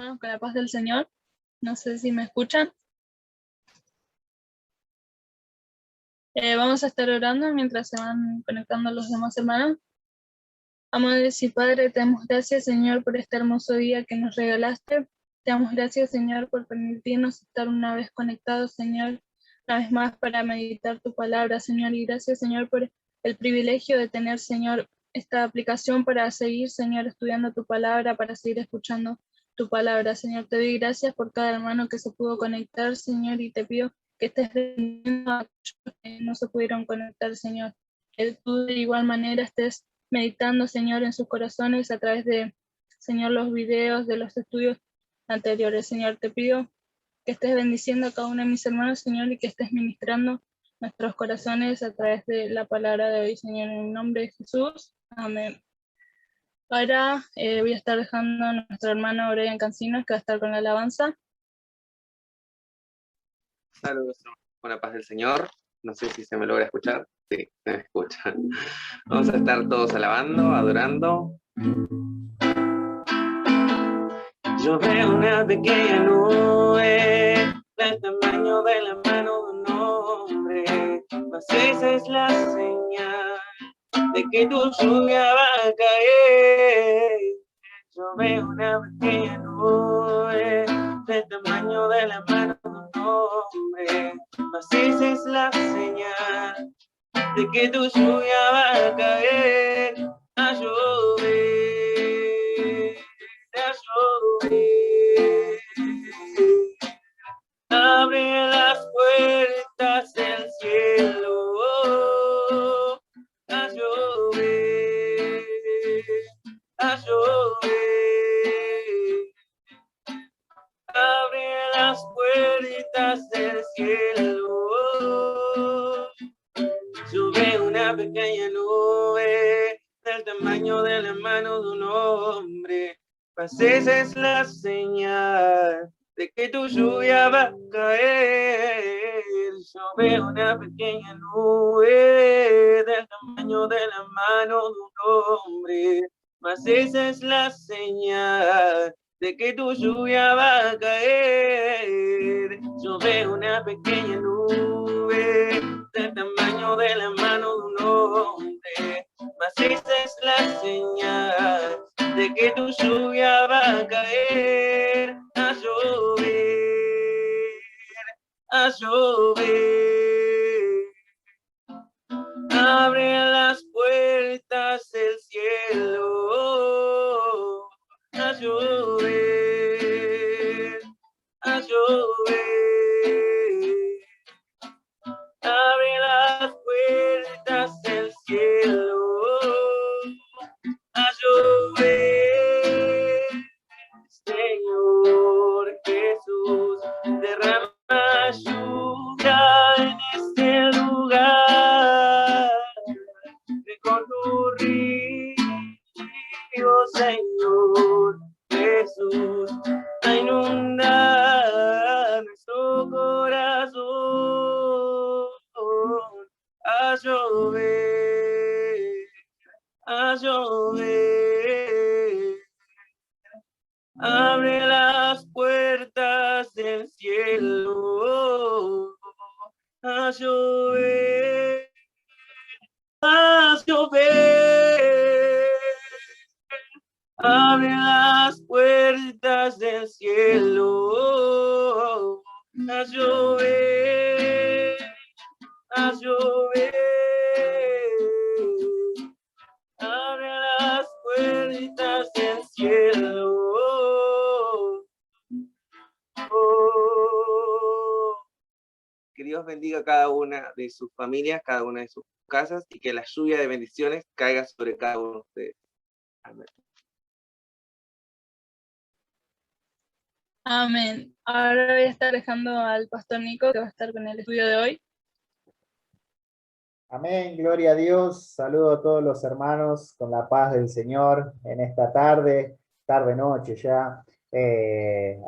Hermanos, con la paz del Señor. No sé si me escuchan. Vamos a estar orando mientras se van conectando los demás hermanos. Vamos a decir, Padre, te damos gracias, Señor, por este hermoso día que nos regalaste. Te damos gracias, Señor, por permitirnos estar una vez conectados, Señor, una vez más para meditar tu palabra, Señor. Y gracias, Señor, por el privilegio de tener, Señor, esta aplicación para seguir, Señor, estudiando tu palabra, para seguir escuchando tu palabra, Señor. Te doy gracias por cada hermano que se pudo conectar, Señor, y te pido que estés bendiciendo a aquellos que no se pudieron conectar, Señor. Que tú de igual manera estés meditando, Señor, en sus corazones a través de, Señor, los videos de los estudios anteriores. Señor, te pido que estés bendiciendo a cada uno de mis hermanos, Señor, y que estés ministrando nuestros corazones a través de la palabra de hoy, Señor, en el nombre de Jesús. Amén. Ahora voy a estar dejando a nuestro hermano Brian Cancinos, que va a estar con la alabanza. Saludos, con la paz del Señor. No sé si se me logra escuchar. Sí, se me escucha. Vamos a estar todos alabando, adorando. Yo veo una pequeña nube del tamaño de la mano de un hombre, mas esa es la señal de que tu lluvia va a caer. Yo veo una pequeña nube del tamaño de la mano de un hombre, mas esa es la señal de que tu lluvia va a caer, a llover, a llover. Abre las puertas del cielo, a llover, a llover. Abre las puertas del cielo. Sube una pequeña nube del tamaño de la mano de un hombre, pues esa es la señal de que tu lluvia va a caer. Yo veo una pequeña nube del tamaño de la mano de un hombre, mas esa es la señal de que tu lluvia va a caer. Yo veo una pequeña nube del tamaño de la mano de un hombre, mas esa es la señal de que tu lluvia va a caer, a llover, a llover. Abre las puertas del cielo, a llover, a llover. Abre las puertas del cielo, a llover. Señor Jesús, derrama lluvia en este lugar. Ven con tu río, Señor Jesús, a inundar nuestro corazón, a llover, a llover. Abre las puertas del cielo, a llover, a llover. Abre las puertas del cielo, a llover, a llover. Abre las puertas del cielo. Que Dios bendiga a cada una de sus familias, cada una de sus casas, y que la lluvia de bendiciones caiga sobre cada uno de ustedes. Amén. Amén. Ahora voy a estar dejando al pastor Nico, que va a estar con el estudio de hoy. Amén, gloria a Dios. Saludo a todos los hermanos con la paz del Señor en esta tarde-noche ya,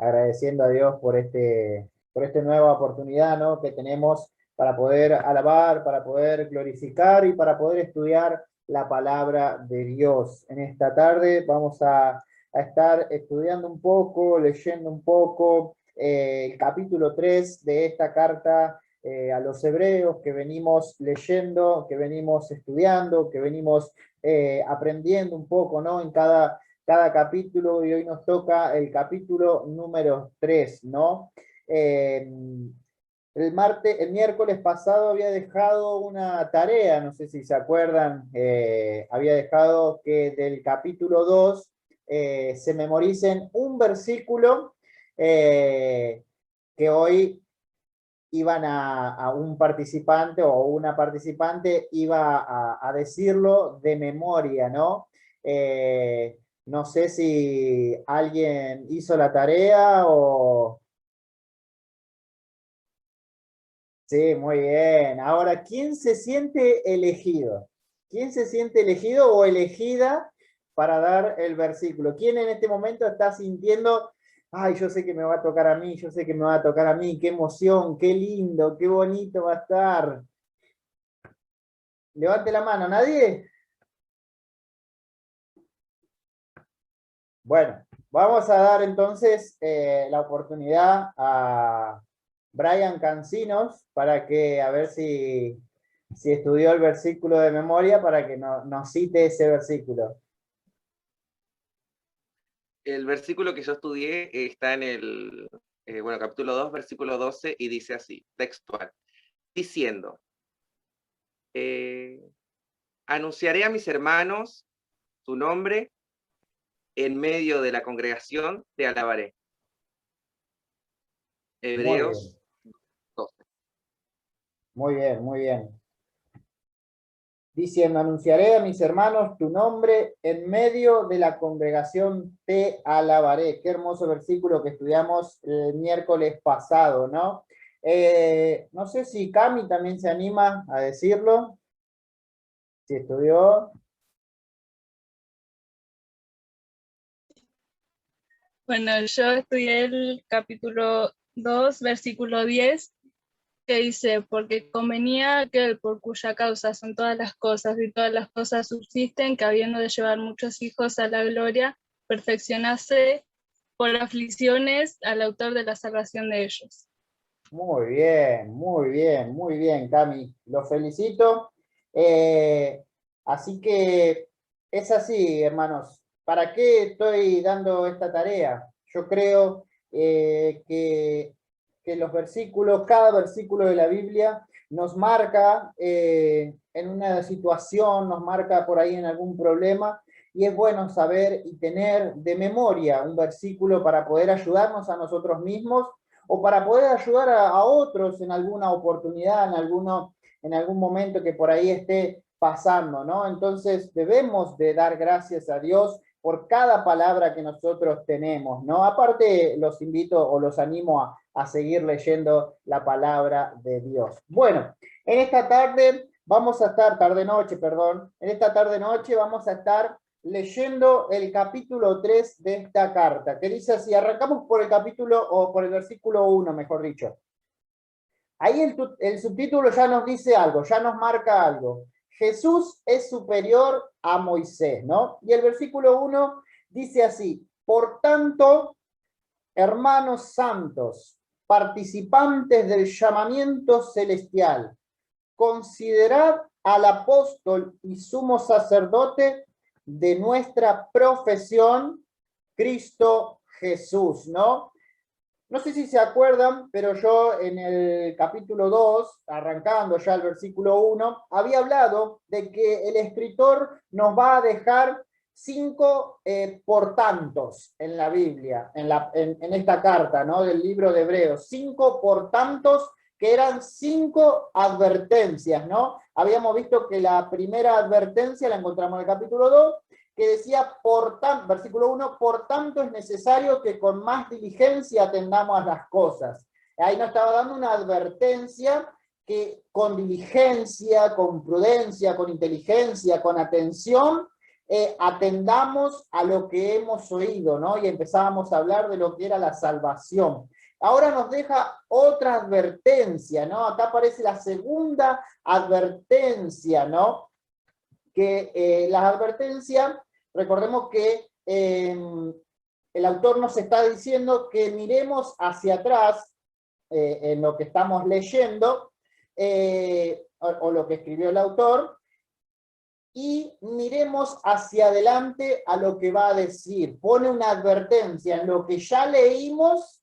agradeciendo a Dios por esta nueva oportunidad, ¿no?, que tenemos para poder alabar, para poder glorificar y para poder estudiar la palabra de Dios. En esta tarde vamos a a estar estudiando un poco, leyendo un poco el capítulo 3 de esta carta a los hebreos que venimos leyendo, que venimos estudiando, que venimos aprendiendo un poco, ¿no? En cada capítulo, y hoy nos toca el capítulo número 3, ¿no? El miércoles pasado había dejado una tarea, no sé si se acuerdan, había dejado que del capítulo 2 se memoricen un versículo que hoy iban a un participante o una participante iba a decirlo de memoria, ¿no? No sé si alguien hizo la tarea o... Sí, muy bien. Ahora, ¿quién se siente elegido? ¿Quién se siente elegido o elegida para dar el versículo? ¿Quién en este momento está sintiendo, ay, yo sé que me va a tocar a mí, yo sé que me va a tocar a mí, qué emoción, qué lindo, qué bonito va a estar? Levante la mano, ¿nadie? Bueno, vamos a dar entonces la oportunidad a Brian Cancinos para que, a ver si estudió el versículo de memoria, para que nos cite ese versículo. El versículo que yo estudié está en el capítulo 2, versículo 12, y dice así, textual, diciendo, anunciaré a mis hermanos tu nombre, en medio de la congregación te alabaré. Muy bien. Hebreos 12. Muy bien, muy bien. Diciendo, anunciaré a mis hermanos tu nombre, en medio de la congregación te alabaré. Qué hermoso versículo que estudiamos el miércoles pasado, ¿no? No sé si Cami también se anima a decirlo, si estudió. Bueno, yo estudié el capítulo 2, versículo 10, que dice, porque convenía aquel por cuya causa son todas las cosas y todas las cosas subsisten, que habiendo de llevar muchos hijos a la gloria, perfeccionase por aflicciones al autor de la salvación de ellos. Muy bien, muy bien, muy bien, Cami. Los felicito. Así que es así, hermanos. ¿Para qué estoy dando esta tarea? Yo creo que los versículos, cada versículo de la Biblia nos marca en una situación, nos marca por ahí en algún problema, y es bueno saber y tener de memoria un versículo para poder ayudarnos a nosotros mismos o para poder ayudar a otros en alguna oportunidad, en algún momento que por ahí esté pasando, ¿no? Entonces debemos de dar gracias a Dios por cada palabra que nosotros tenemos, ¿no? Aparte, los invito o los animo a seguir leyendo la palabra de Dios. Bueno, en esta tarde-noche, en esta tarde-noche vamos a estar leyendo el capítulo 3 de esta carta, que dice así, arrancamos por el capítulo, o por el versículo 1, mejor dicho. Ahí el subtítulo ya nos dice algo, ya nos marca algo. Jesús es superior a Moisés, ¿no? Y el versículo 1 dice así, por tanto, hermanos santos, participantes del llamamiento celestial, considerad al apóstol y sumo sacerdote de nuestra profesión, Cristo Jesús, ¿no? No sé si se acuerdan, pero yo en el capítulo 2, arrancando ya el versículo 1, había hablado de que el escritor nos va a dejar 5 por tantos en la Biblia, en esta carta, ¿no? Del libro de Hebreos. 5 por tantos, que eran 5 advertencias, ¿no? Habíamos visto que la primera advertencia la encontramos en el capítulo 2, que decía, versículo 1, por tanto es necesario que con más diligencia atendamos a las cosas. Ahí nos estaba dando una advertencia que con diligencia, con prudencia, con inteligencia, con atención, atendamos a lo que hemos oído, ¿no? Y empezábamos a hablar de lo que era la salvación. Ahora nos deja otra advertencia, ¿no? Acá aparece la segunda advertencia, ¿no? Que las advertencias, recordemos que el autor nos está diciendo que miremos hacia atrás en lo que estamos leyendo, o lo que escribió el autor, y miremos hacia adelante a lo que va a decir. Pone una advertencia en lo que ya leímos,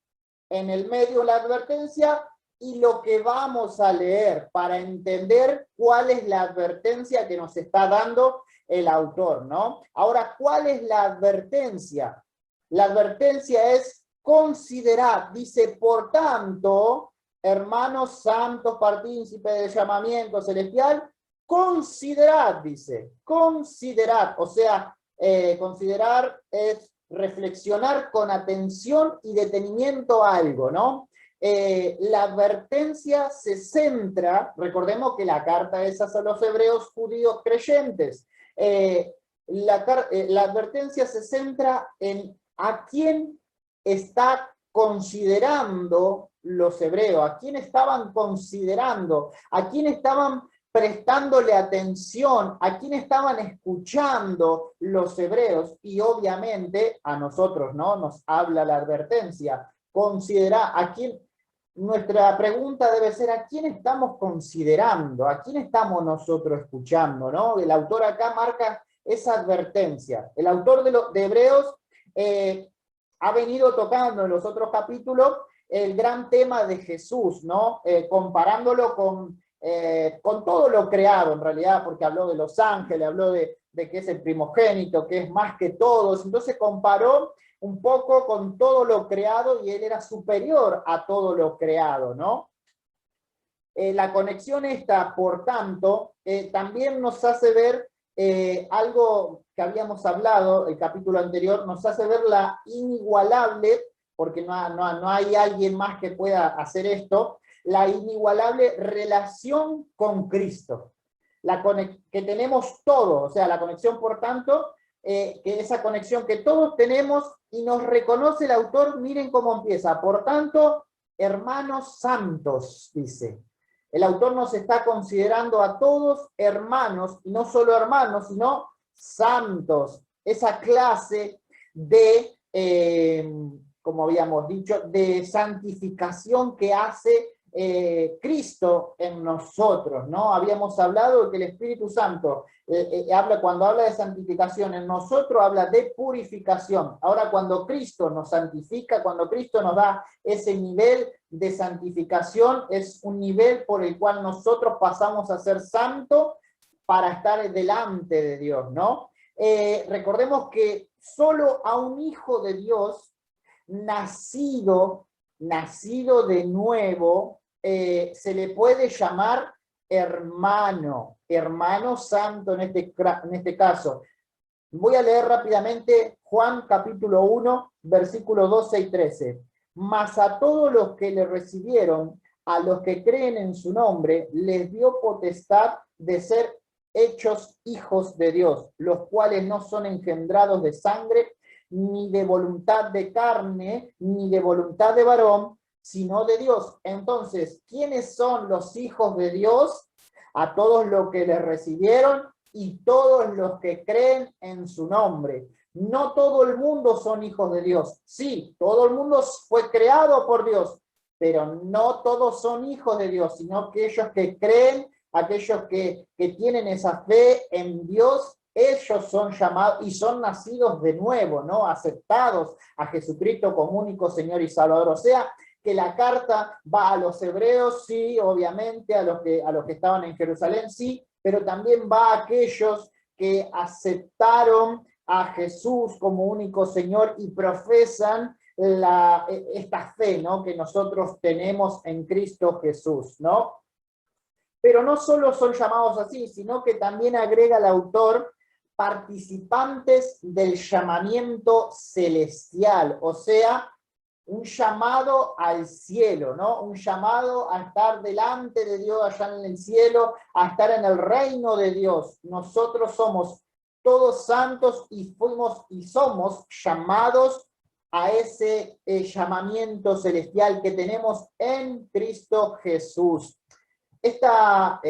en el medio la advertencia, y lo que vamos a leer, para entender cuál es la advertencia que nos está dando el autor, ¿no? Ahora, ¿cuál es la advertencia? La advertencia es considerad, dice, por tanto, hermanos santos, partícipes del llamamiento celestial, considerad, dice, considerad, o sea, considerar es reflexionar con atención y detenimiento algo, ¿no? La advertencia se centra, recordemos que la carta es a los hebreos judíos creyentes, la advertencia se centra en a quién está considerando los hebreos, a quién estaban considerando, a quién estaban prestándole atención, a quién estaban escuchando los hebreos, y obviamente a nosotros, ¿no? Nos habla la advertencia. Considera a quién, nuestra pregunta debe ser a quién estamos considerando, a quién estamos nosotros escuchando, ¿no? El autor acá marca esa advertencia. El autor de Hebreos ha venido tocando en los otros capítulos el gran tema de Jesús, ¿no? Comparándolo con todo lo creado en realidad, porque habló de los ángeles, habló de que es el primogénito, que es más que todos, entonces comparó un poco con todo lo creado y él era superior a todo lo creado, ¿no? La conexión esta, por tanto, también nos hace ver algo que habíamos hablado, el capítulo anterior, nos hace ver la inigualable, porque no hay alguien más que pueda hacer esto, la inigualable relación con Cristo, que tenemos todos, o sea, la conexión, por tanto, que esa conexión que todos tenemos, y nos reconoce el autor, miren cómo empieza, por tanto, hermanos santos, dice. El autor nos está considerando a todos hermanos, y no solo hermanos, sino santos, esa clase de, como habíamos dicho, de santificación que hace Cristo en nosotros, ¿no? Habíamos hablado de que el Espíritu Santo cuando habla de santificación en nosotros, habla de purificación. Ahora, cuando Cristo nos santifica, cuando Cristo nos da ese nivel de santificación, es un nivel por el cual nosotros pasamos a ser santos para estar delante de Dios, ¿no? Recordemos que solo a un hijo de Dios, nacido de nuevo, se le puede llamar hermano santo en este caso. Voy a leer rápidamente Juan capítulo 1, versículos 12 y 13. Mas a todos los que le recibieron, a los que creen en su nombre, les dio potestad de ser hechos hijos de Dios, los cuales no son engendrados de sangre, ni de voluntad de carne, ni de voluntad de varón, sino de Dios. Entonces, ¿quiénes son los hijos de Dios? A todos los que le recibieron y todos los que creen en su nombre. No todo el mundo son hijos de Dios. Sí, todo el mundo fue creado por Dios, pero no todos son hijos de Dios, sino aquellos que creen, aquellos que tienen esa fe en Dios, ellos son llamados y son nacidos de nuevo, ¿no? Aceptados a Jesucristo como único Señor y Salvador. O sea, que la carta va a los hebreos, sí, obviamente, a los que estaban en Jerusalén, sí, pero también va a aquellos que aceptaron a Jesús como único Señor y profesan esta fe, ¿no? Que nosotros tenemos en Cristo Jesús, ¿no? Pero no solo son llamados así, sino que también agrega el autor participantes del llamamiento celestial, o sea, un llamado al cielo, ¿no? Un llamado a estar delante de Dios allá en el cielo, a estar en el reino de Dios. Nosotros somos todos santos y fuimos y somos llamados a ese llamamiento celestial que tenemos en Cristo Jesús. Esta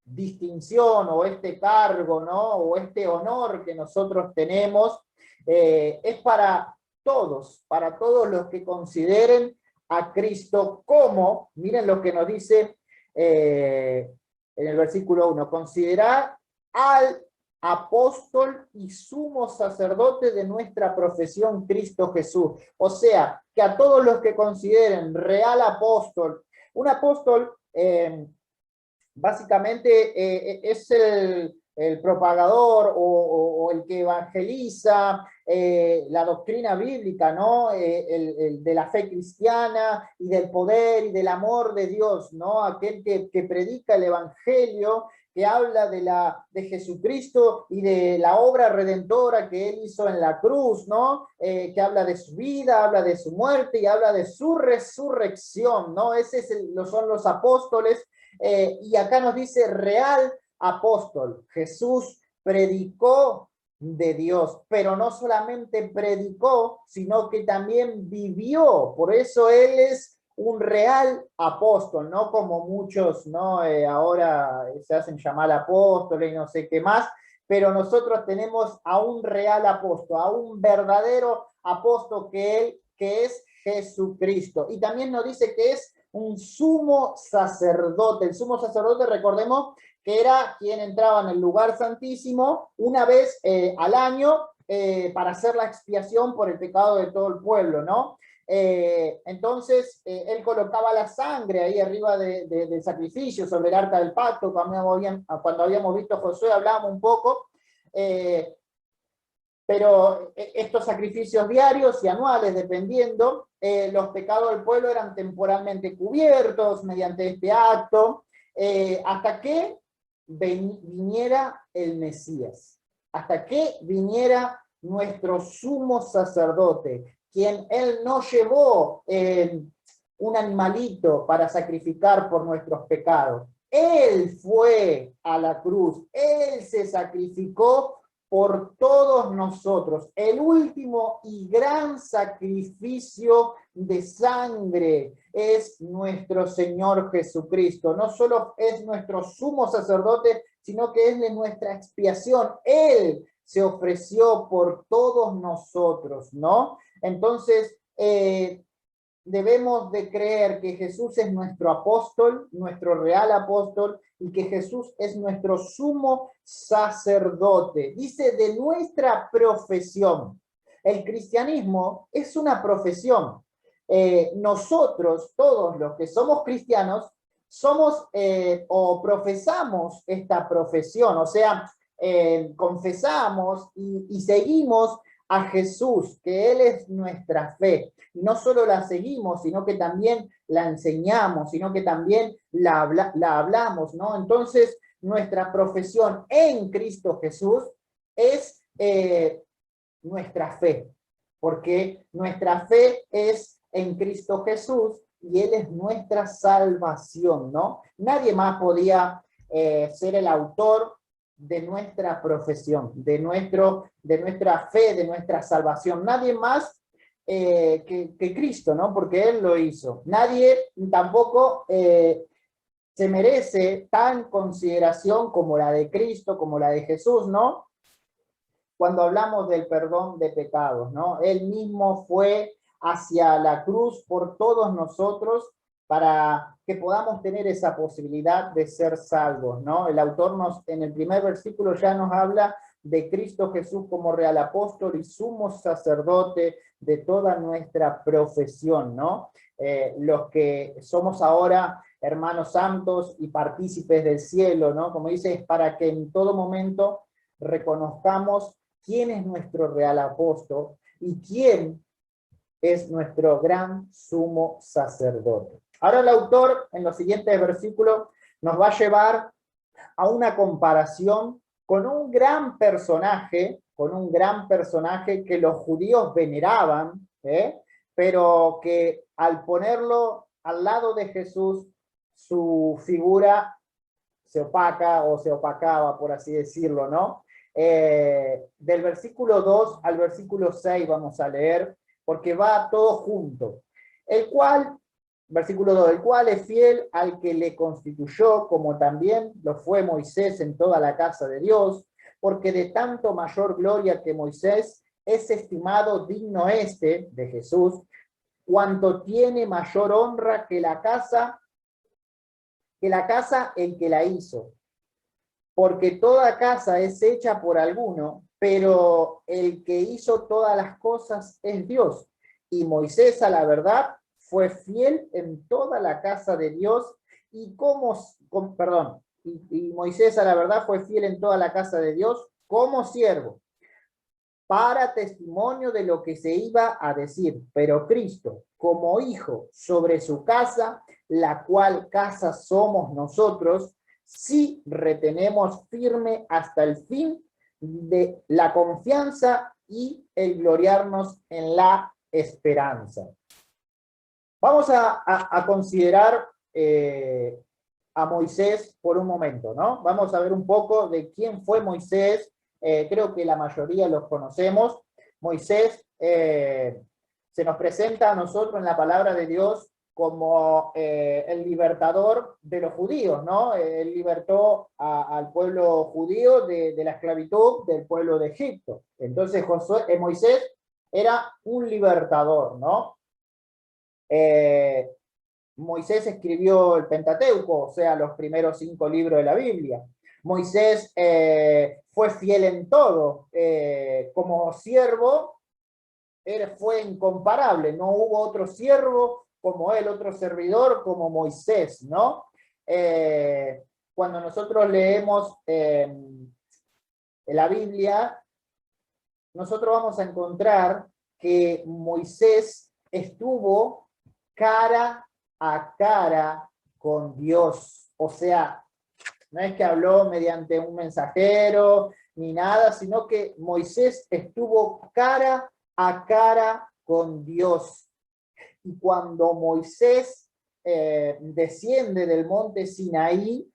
distinción o este cargo, ¿no? O este honor que nosotros tenemos Es para todos los que consideren a Cristo como, miren lo que nos dice en el versículo 1, considerar al apóstol y sumo sacerdote de nuestra profesión, Cristo Jesús. O sea, que a todos los que consideren real apóstol, un apóstol básicamente es el propagador o el que evangeliza la doctrina bíblica, ¿no? De la fe cristiana y del poder y del amor de Dios, ¿no? Aquel que predica el evangelio, que habla de Jesucristo y de la obra redentora que Él hizo en la cruz, ¿no? Que habla de su vida, habla de su muerte y habla de su resurrección, ¿no? Son los apóstoles. Y acá nos dice real apóstol. Jesús predicó de Dios, pero no solamente predicó, sino que también vivió. Por eso Él es un real apóstol, no como muchos, ¿no? Ahora se hacen llamar apóstoles y no sé qué más, pero nosotros tenemos a un real apóstol, a un verdadero apóstol que es Jesucristo. Y también nos dice que es un sumo sacerdote. El sumo sacerdote, recordemos, que era quien entraba en el lugar santísimo una vez al año para hacer la expiación por el pecado de todo el pueblo, ¿no? Entonces, él colocaba la sangre ahí arriba del sacrificio sobre el arca del pacto. Cuando habíamos visto a Josué hablábamos un poco, pero estos sacrificios diarios y anuales, dependiendo, los pecados del pueblo eran temporalmente cubiertos mediante este acto, hasta que viniera el Mesías, hasta que viniera nuestro sumo sacerdote, quien Él no llevó un animalito para sacrificar por nuestros pecados. Él fue a la cruz, Él se sacrificó por todos nosotros, el último y gran sacrificio de sangre es nuestro Señor Jesucristo. No solo es nuestro sumo sacerdote, sino que es de nuestra expiación. Él se ofreció por todos nosotros, ¿no? Entonces, debemos de creer que Jesús es nuestro apóstol, nuestro real apóstol, y que Jesús es nuestro sumo sacerdote. Dice de nuestra profesión. El cristianismo es una profesión. Nosotros, todos los que somos cristianos, somos o profesamos esta profesión, o sea, confesamos y seguimos a Jesús, que Él es nuestra fe. Y no solo la seguimos, sino que también la enseñamos, sino que también la hablamos, ¿no? Entonces, nuestra profesión en Cristo Jesús es nuestra fe, porque nuestra fe es en Cristo Jesús y Él es nuestra salvación, ¿no? Nadie más podía ser el autor de nuestra profesión, de nuestra fe, de nuestra salvación. Nadie más que Cristo, ¿no? Porque Él lo hizo. Nadie tampoco se merece tan consideración como la de Cristo, como la de Jesús, ¿no? Cuando hablamos del perdón de pecados, ¿no? Él mismo fue hacia la cruz por todos nosotros para que podamos tener esa posibilidad de ser salvos, ¿no? El autor en el primer versículo ya nos habla de Cristo Jesús como real apóstol y sumo sacerdote de toda nuestra profesión, ¿no? Los que somos ahora hermanos santos y partícipes del cielo, ¿no? Como dice, es para que en todo momento reconozcamos quién es nuestro real apóstol y quién es nuestro gran sumo sacerdote. Ahora el autor, en los siguientes versículos, nos va a llevar a una comparación con un gran personaje que los judíos veneraban, pero que al ponerlo al lado de Jesús, su figura se opaca o se opacaba, por así decirlo, ¿no? Del versículo 2 al versículo 6 vamos a leer, porque va todo junto. El cual, versículo 2, el cual es fiel al que le constituyó, como también lo fue Moisés en toda la casa de Dios, porque de tanto mayor gloria que Moisés, es estimado digno este, de Jesús, cuanto tiene mayor honra que la casa el que la hizo. Porque toda casa es hecha por alguno, pero el que hizo todas las cosas es Dios. Y Moisés, a la verdad, fue fiel en toda la casa de Dios, y Moisés, a la verdad, fue fiel en toda la casa de Dios como siervo, para testimonio de lo que se iba a decir, pero Cristo, como hijo sobre su casa, la cual casa somos nosotros, si retenemos firme hasta el fin de la confianza y el gloriarnos en la esperanza. Vamos a considerar a Moisés por un momento, ¿no? Vamos a ver un poco de quién fue Moisés. Creo que la mayoría los conocemos. Moisés se nos presenta a nosotros en la palabra de Dios como el libertador de los judíos, ¿no? Él libertó al pueblo judío de la esclavitud del pueblo de Egipto. Entonces Moisés era un libertador, ¿no? Moisés escribió el Pentateuco, o sea, los primeros 5 libros de la Biblia. Moisés fue fiel en todo. Como siervo, él fue incomparable. No hubo otro siervo como él, otro servidor como Moisés, ¿no? Cuando nosotros leemos la Biblia, nosotros vamos a encontrar que Moisés estuvo cara a cara con Dios. O sea, no es que habló mediante un mensajero ni nada, sino que Moisés estuvo cara a cara con Dios. Y cuando Moisés desciende del monte Sinaí,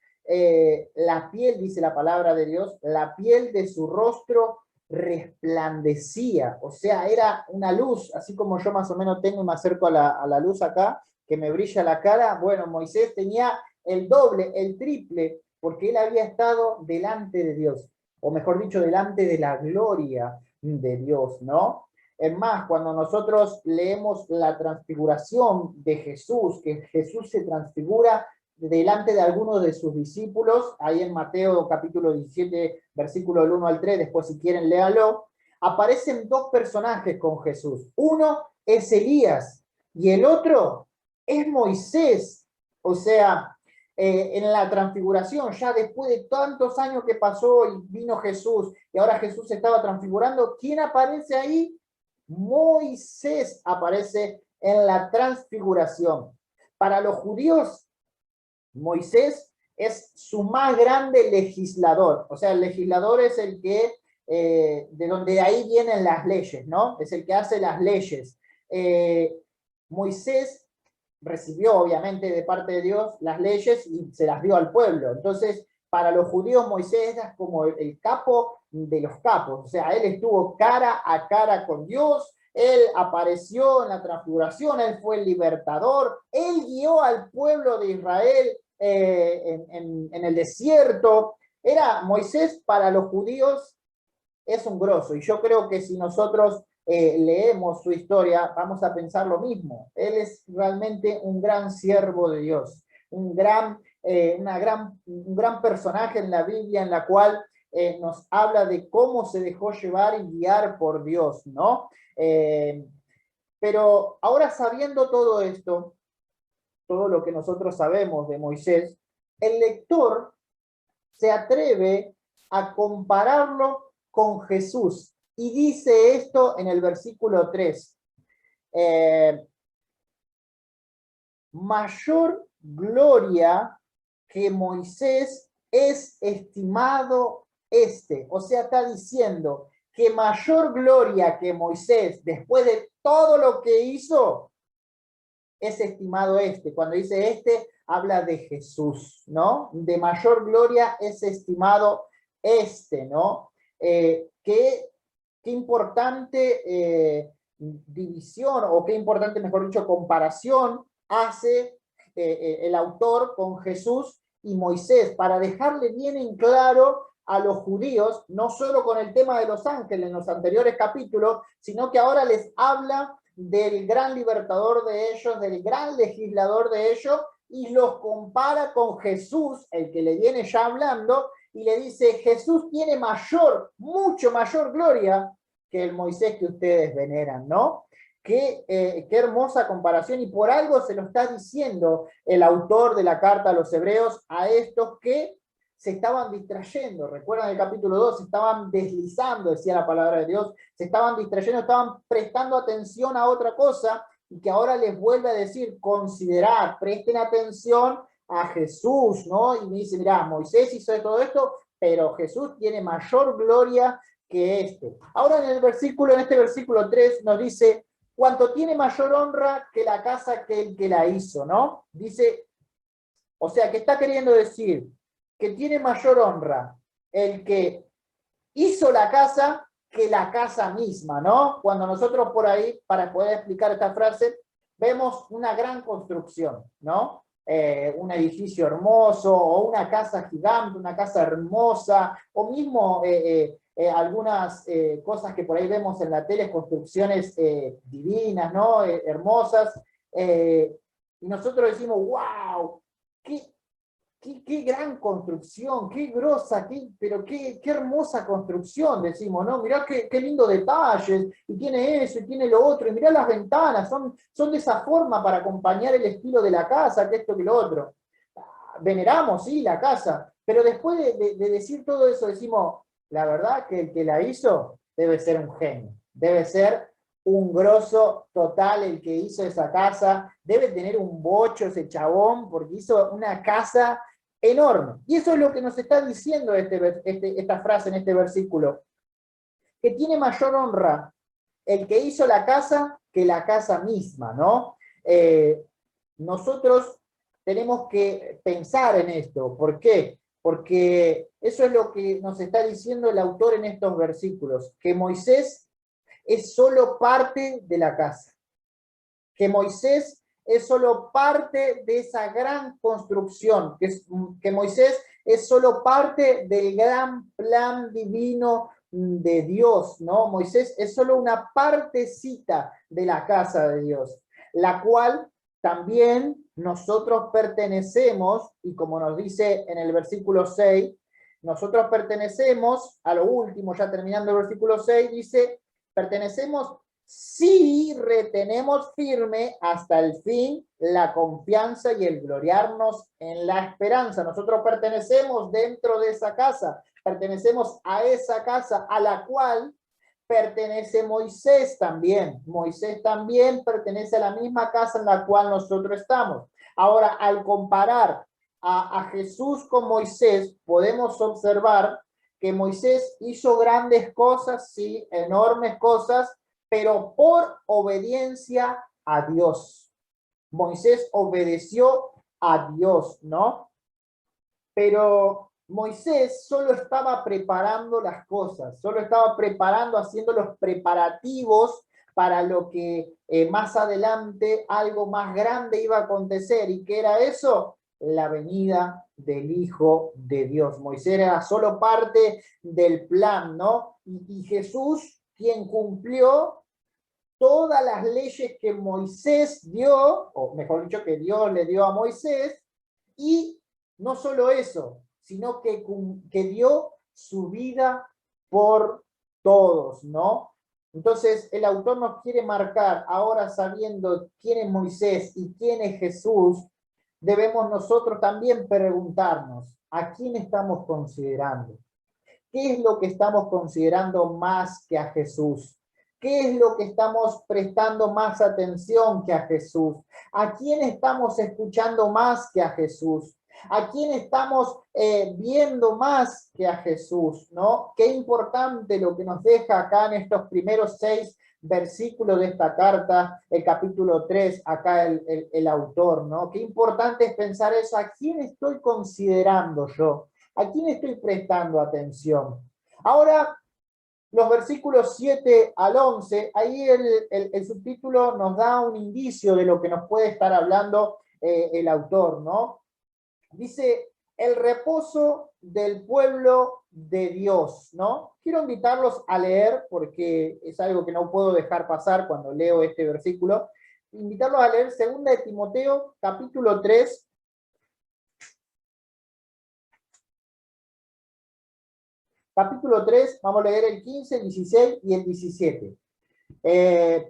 la piel, dice la palabra de Dios, la piel de su rostro resplandecía, o sea, era una luz, así como yo más o menos tengo y me acerco a la luz acá, que me brilla la cara. Bueno, Moisés tenía el doble, el triple, porque él había estado delante de Dios, o mejor dicho, delante de la gloria de Dios, ¿no? Es más, cuando nosotros leemos la transfiguración de Jesús, que Jesús se transfigura delante de algunos de sus discípulos, ahí en Mateo capítulo 17, versículo del 1 al 3, después si quieren léalo, aparecen 2 personajes con Jesús. Uno es Elías y el otro es Moisés. O sea, en la transfiguración, ya después de tantos años que pasó y vino Jesús, y ahora Jesús se estaba transfigurando, ¿quién aparece ahí? Moisés aparece en la transfiguración. Para los judíos, Moisés es su más grande legislador. O sea, el legislador es el que, de donde ahí vienen las leyes, ¿no? Es el que hace las leyes. Moisés recibió, obviamente, de parte de Dios las leyes y se las dio al pueblo. Entonces, para los judíos, Moisés es como el capo de los capos. O sea, él estuvo cara a cara con Dios, él apareció en la transfiguración, él fue el libertador, él guió al pueblo de Israel en el desierto. Moisés para los judíos es un grosso, y yo creo que si nosotros leemos su historia, vamos a pensar lo mismo. Él es realmente un gran siervo de Dios, un gran personaje en la Biblia, en la cual nos habla de cómo se dejó llevar y guiar por Dios, ¿no? Pero ahora, sabiendo todo esto, todo lo que nosotros sabemos de Moisés, el lector se atreve a compararlo con Jesús. Y dice esto en el versículo 3. Mayor gloria que Moisés es estimado este. O sea, está diciendo que mayor gloria que Moisés, después de todo lo que hizo, es estimado este. Cuando dice este, habla de Jesús, ¿no? De mayor gloria es estimado este, ¿no? Qué importante división, o qué importante, mejor dicho, comparación hace el autor con Jesús y Moisés, para dejarle bien en claro a los judíos, no solo con el tema de los ángeles en los anteriores capítulos, sino que ahora les habla del gran libertador de ellos, del gran legislador de ellos, y los compara con Jesús, el que le viene ya hablando, y le dice, Jesús tiene mucho mayor gloria que el Moisés que ustedes veneran, ¿no? Qué hermosa comparación, y por algo se lo está diciendo el autor de la carta a los hebreos a estos que se estaban distrayendo. Recuerdan el capítulo 2, se estaban deslizando, decía la palabra de Dios, se estaban distrayendo, estaban prestando atención a otra cosa, y que ahora les vuelve a decir, considerad, presten atención a Jesús, ¿no? Y me dice, mirá, Moisés hizo de todo esto, pero Jesús tiene mayor gloria que este. Ahora en este versículo 3 nos dice, cuanto tiene mayor honra que la casa que el que la hizo, ¿no? Dice, o sea, que está queriendo decir que tiene mayor honra el que hizo la casa que la casa misma, ¿no? Cuando nosotros por ahí, para poder explicar esta frase, vemos una gran construcción, ¿no? Un edificio hermoso, o una casa gigante, una casa hermosa, o mismo algunas cosas que por ahí vemos en la tele, construcciones divinas, ¿no? Hermosas, y nosotros decimos, wow, qué gran construcción, qué grosa, pero qué hermosa construcción, decimos, ¿no? Mirá qué lindo detalles, y tiene eso, y tiene lo otro, y mirá las ventanas, son de esa forma para acompañar el estilo de la casa, que esto, que lo otro. Veneramos, sí, la casa, pero después de decir todo eso, decimos, la verdad que el que la hizo debe ser un genio, debe ser un grosso total el que hizo esa casa, debe tener un bocho ese chabón, porque hizo una casa enorme. Y eso es lo que nos está diciendo esta frase en este versículo, que tiene mayor honra el que hizo la casa que la casa misma, ¿no? Nosotros tenemos que pensar en esto. ¿Por qué? Porque eso es lo que nos está diciendo el autor en estos versículos, que Moisés es solo parte de la casa, que Moisés es solo parte de esa gran construcción, que Moisés es solo parte del gran plan divino de Dios, ¿no? Moisés es solo una partecita de la casa de Dios, la cual también nosotros pertenecemos, y como nos dice en el versículo 6, nosotros pertenecemos, a lo último, ya terminando el versículo 6, dice, pertenecemos si retenemos firme hasta el fin la confianza y el gloriarnos en la esperanza. Nosotros pertenecemos dentro de esa casa, pertenecemos a esa casa a la cual pertenece Moisés también. Moisés también pertenece a la misma casa en la cual nosotros estamos. Ahora, al comparar a Jesús con Moisés, podemos observar que Moisés hizo grandes cosas, sí, enormes cosas, pero por obediencia a Dios. Moisés obedeció a Dios, ¿no? Pero Moisés solo estaba preparando las cosas, solo estaba preparando, haciendo los preparativos para lo que más adelante algo más grande iba a acontecer. ¿Y qué era eso? La venida del Hijo de Dios. Moisés era solo parte del plan, ¿no? Y Jesús, quien cumplió todas las leyes que Moisés dio, o mejor dicho, que Dios le dio a Moisés, y no solo eso, sino que dio su vida por todos, ¿no? Entonces, el autor nos quiere marcar, ahora sabiendo quién es Moisés y quién es Jesús, debemos nosotros también preguntarnos, ¿a quién estamos considerando? ¿Qué es lo que estamos considerando más que a Jesús? ¿Qué es lo que estamos prestando más atención que a Jesús? ¿A quién estamos escuchando más que a Jesús? ¿A quién estamos viendo más que a Jesús? ¿No? Qué importante lo que nos deja acá en estos primeros 6 versículos de esta carta, el capítulo 3, acá el autor, ¿no? Qué importante es pensar eso. ¿A quién estoy considerando yo? ¿A quién estoy prestando atención? Ahora, los versículos 7 al 11, ahí el subtítulo nos da un indicio de lo que nos puede estar hablando el autor, ¿no? Dice, el reposo del pueblo de Dios, ¿no? Quiero invitarlos a leer, porque es algo que no puedo dejar pasar cuando leo este versículo, invitarlos a leer 2 de Timoteo, capítulo 3, capítulo 3, vamos a leer el 15, el 16 y el 17.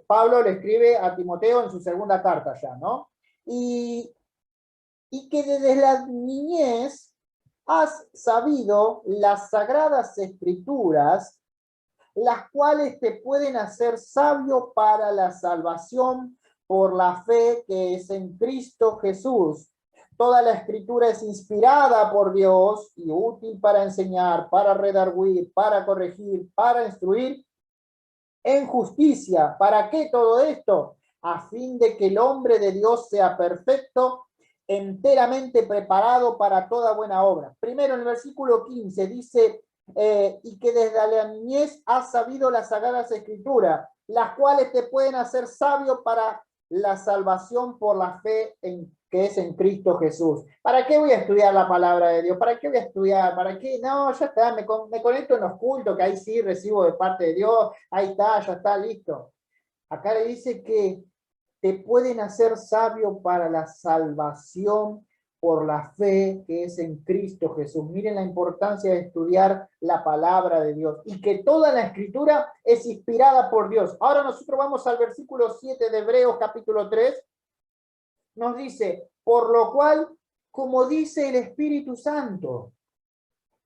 Pablo le escribe a Timoteo en su segunda carta ya, ¿no? Y que desde la niñez has sabido las sagradas escrituras, las cuales te pueden hacer sabio para la salvación por la fe que es en Cristo Jesús. Toda la escritura es inspirada por Dios y útil para enseñar, para redarguir, para corregir, para instruir en justicia. ¿Para qué todo esto? A fin de que el hombre de Dios sea perfecto, enteramente preparado para toda buena obra. Primero en el versículo 15 dice, y que desde la niñez has sabido las sagradas escrituras, las cuales te pueden hacer sabio para la salvación por la fe que es en Cristo Jesús. ¿Para qué voy a estudiar la palabra de Dios? ¿Para qué voy a estudiar? ¿Para qué? No, ya está, me conecto en los cultos, que ahí sí recibo de parte de Dios, ahí está, ya está, listo. Acá le dice que te pueden hacer sabio para la salvación por la fe que es en Cristo Jesús. Miren la importancia de estudiar la palabra de Dios y que toda la escritura es inspirada por Dios. Ahora nosotros vamos al versículo 7 de Hebreos capítulo 3. Nos dice, por lo cual, como dice el Espíritu Santo,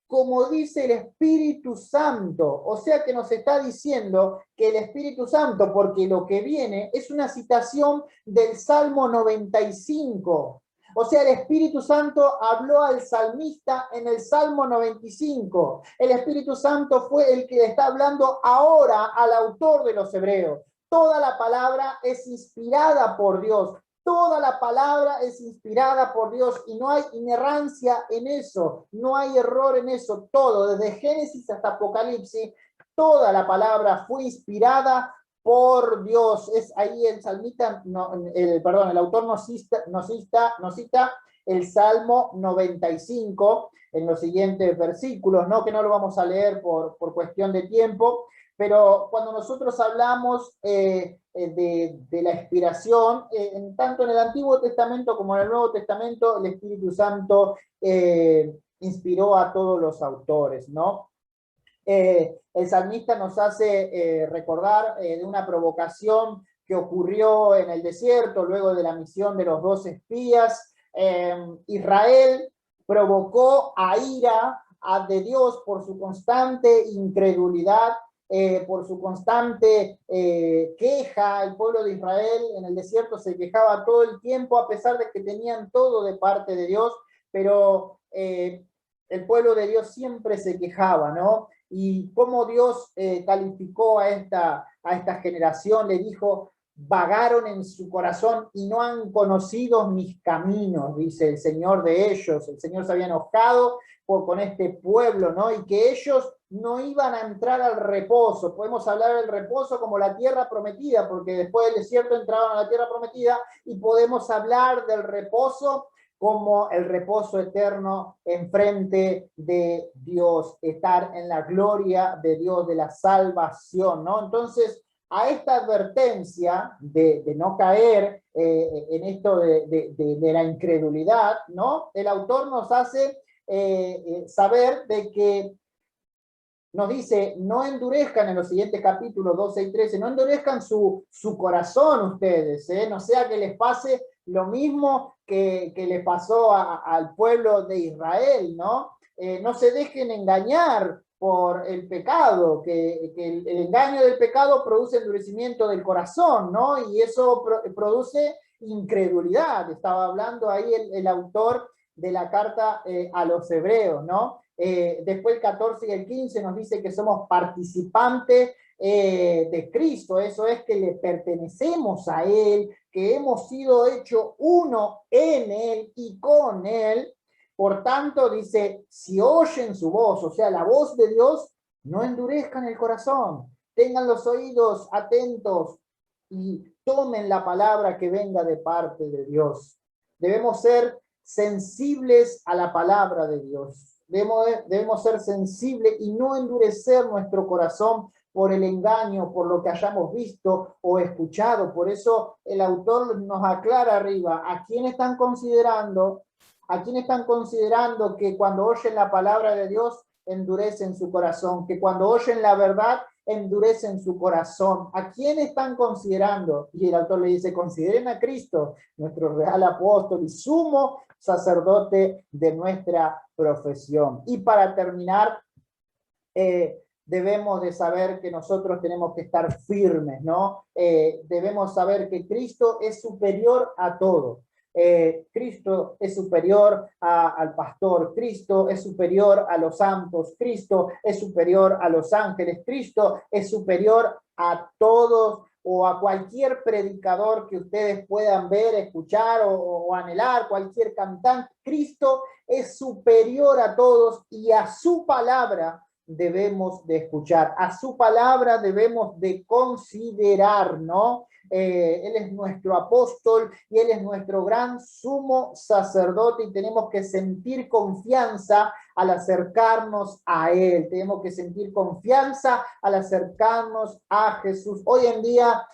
como dice el Espíritu Santo, o sea que nos está diciendo que el Espíritu Santo, porque lo que viene es una citación del Salmo 95. O sea, el Espíritu Santo habló al salmista en el Salmo 95. El Espíritu Santo fue el que le está hablando ahora al autor de los Hebreos. Toda la palabra es inspirada por Dios. Toda la palabra es inspirada por Dios y no hay inerrancia en eso, no hay error en eso. Todo, desde Génesis hasta Apocalipsis, toda la palabra fue inspirada por Dios. Es ahí el salmista, el autor nos cita el Salmo 95 en los siguientes versículos, ¿no? Que no lo vamos a leer por cuestión de tiempo, pero cuando nosotros hablamos de la inspiración, tanto en el Antiguo Testamento como en el Nuevo Testamento, el Espíritu Santo inspiró a todos los autores, ¿no? El salmista nos hace recordar de una provocación que ocurrió en el desierto luego de la misión de los 2 espías. Israel provocó a ira de Dios por su constante incredulidad, por su constante queja. El pueblo de Israel en el desierto se quejaba todo el tiempo, a pesar de que tenían todo de parte de Dios, pero el pueblo de Dios siempre se quejaba, ¿no? Y cómo Dios calificó a esta generación, le dijo, vagaron en su corazón y no han conocido mis caminos, dice el Señor de ellos. El Señor se había enojado con este pueblo, ¿no? Y que ellos no iban a entrar al reposo. Podemos hablar del reposo como la tierra prometida, porque después del desierto entraban a la tierra prometida, y podemos hablar del reposo como el reposo eterno enfrente de Dios, estar en la gloria de Dios, de la salvación, ¿no? Entonces, a esta advertencia de no caer en esto de la incredulidad, ¿no? El autor nos hace saber de que nos dice, no endurezcan en los siguientes capítulos 12 y 13, no endurezcan su corazón ustedes, no sea que les pase lo mismo que le pasó al pueblo de Israel, ¿no? No se dejen engañar por el pecado, que el engaño del pecado produce endurecimiento del corazón, ¿no? Y eso produce incredulidad. Estaba hablando ahí el autor de la carta a los hebreos, ¿no? Después el 14 y el 15 nos dice que somos participantes de Cristo, eso es que le pertenecemos a Él, que hemos sido hechos uno en Él y con Él. Por tanto, dice, si oyen su voz, o sea, la voz de Dios, no endurezcan el corazón, tengan los oídos atentos y tomen la palabra que venga de parte de Dios. Debemos ser sensibles a la palabra de Dios. Debemos ser sensibles y no endurecer nuestro corazón por el engaño, por lo que hayamos visto o escuchado. Por eso el autor nos aclara arriba, ¿a quién están considerando? ¿A quién están considerando que cuando oyen la palabra de Dios endurecen su corazón? Que cuando oyen la verdad endurecen su corazón. ¿A quién están considerando? Y el autor le dice, consideren a Cristo, nuestro real apóstol y sumo sacerdote de nuestra profesión. Y para terminar, debemos de saber que nosotros tenemos que estar firmes, ¿no? Debemos saber que Cristo es superior a todo. Cristo es superior al pastor, Cristo es superior a los santos, Cristo es superior a los ángeles, Cristo es superior a todos o a cualquier predicador que ustedes puedan ver, escuchar o anhelar, cualquier cantante. Cristo es superior a todos y a su palabra debemos de escuchar, a su palabra debemos de considerar, ¿no? Él es nuestro apóstol y Él es nuestro gran sumo sacerdote y tenemos que sentir confianza al acercarnos a Él. Tenemos que sentir confianza al acercarnos a Jesús. Hoy en día,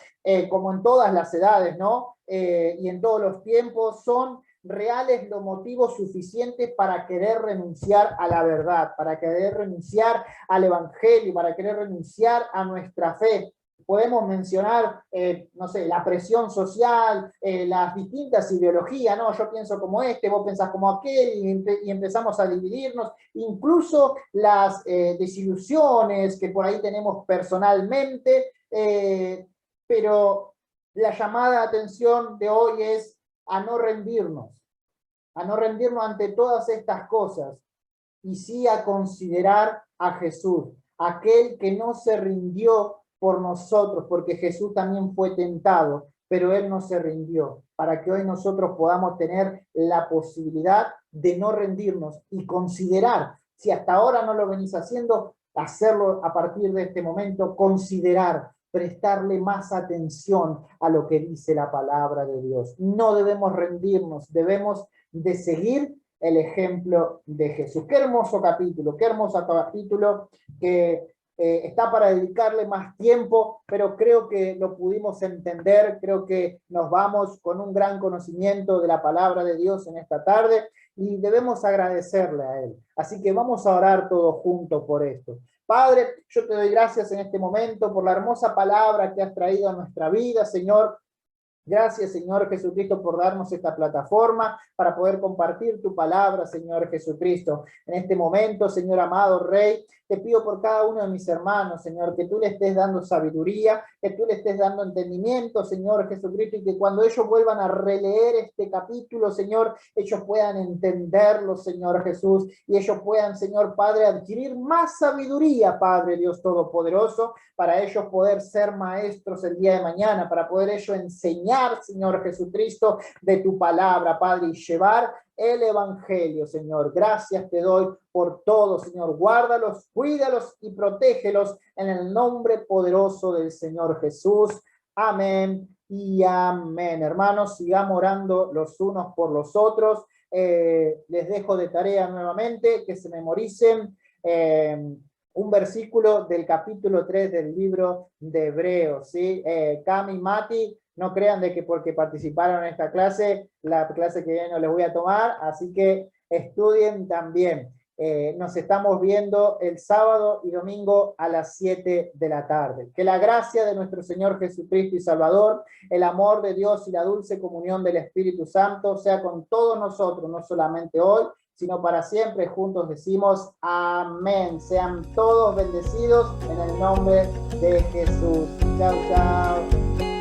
como en todas las edades, ¿no? Y en todos los tiempos, son reales los motivos suficientes para querer renunciar a la verdad, para querer renunciar al evangelio, para querer renunciar a nuestra fe. Podemos mencionar, no sé, la presión social, las distintas ideologías, ¿no? Yo pienso como vos pensás como aquel, y empezamos a dividirnos, incluso las desilusiones que por ahí tenemos personalmente, pero la llamada de atención de hoy es a no rendirnos ante todas estas cosas, y sí a considerar a Jesús, aquel que no se rindió por nosotros, porque Jesús también fue tentado, pero Él no se rindió, para que hoy nosotros podamos tener la posibilidad de no rendirnos y considerar, si hasta ahora no lo venís haciendo, hacerlo a partir de este momento, considerar, prestarle más atención a lo que dice la palabra de Dios. No debemos rendirnos, debemos de seguir el ejemplo de Jesús. Qué hermoso capítulo que está para dedicarle más tiempo, pero creo que lo pudimos entender, creo que nos vamos con un gran conocimiento de la palabra de Dios en esta tarde y debemos agradecerle a Él. Así que vamos a orar todos juntos por esto. Padre, yo te doy gracias en este momento por la hermosa palabra que has traído a nuestra vida, Señor. Gracias, Señor Jesucristo, por darnos esta plataforma para poder compartir tu palabra, Señor Jesucristo. En este momento, Señor amado Rey, te pido por cada uno de mis hermanos, Señor, que tú le estés dando sabiduría, que tú le estés dando entendimiento, Señor Jesucristo, y que cuando ellos vuelvan a releer este capítulo, Señor, ellos puedan entenderlo, Señor Jesús, y ellos puedan, Señor Padre, adquirir más sabiduría, Padre Dios Todopoderoso, para ellos poder ser maestros el día de mañana, para poder ellos enseñar, Señor Jesucristo, de tu palabra, Padre, y llevar el evangelio, Señor. Gracias te doy por todo, Señor. Guárdalos, cuídalos y protégelos en el nombre poderoso del Señor Jesús. Amén y amén. Hermanos, sigamos orando los unos por los otros. Les dejo de tarea nuevamente que se memoricen un versículo del capítulo 3 del libro de Hebreos, ¿sí? Cami y Mati, no crean de que porque participaron en esta clase, la clase que viene no les voy a tomar, así que estudien también. Nos estamos viendo el sábado y domingo a las 7 de la tarde. Que la gracia de nuestro Señor Jesucristo y Salvador, el amor de Dios y la dulce comunión del Espíritu Santo sea con todos nosotros, no solamente hoy, sino para siempre. Juntos decimos amén. Sean todos bendecidos en el nombre de Jesús. Chao, chao.